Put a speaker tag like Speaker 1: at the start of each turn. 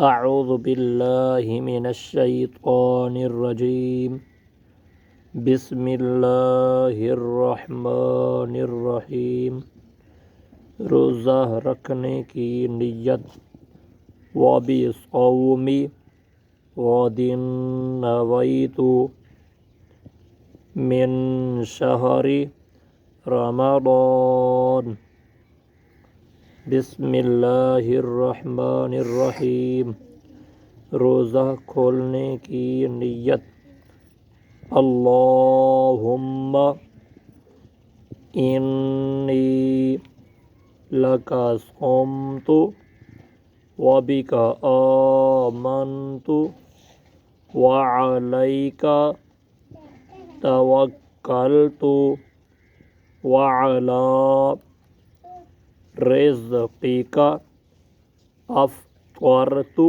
Speaker 1: اعوذ باللہ من الشیطان الرجیم بسم اللہ الرحمن الرحیم۔ روزہ رکھنے کی نیت وبصوم غد نویت من شہر رمضان۔ بسم اللہ الرحمن الرحیم۔ روزہ کھولنے کی نیت اللہم انی لک صمت وبک آمنت وعلیک توکلت وعلی رزقک افطرت۔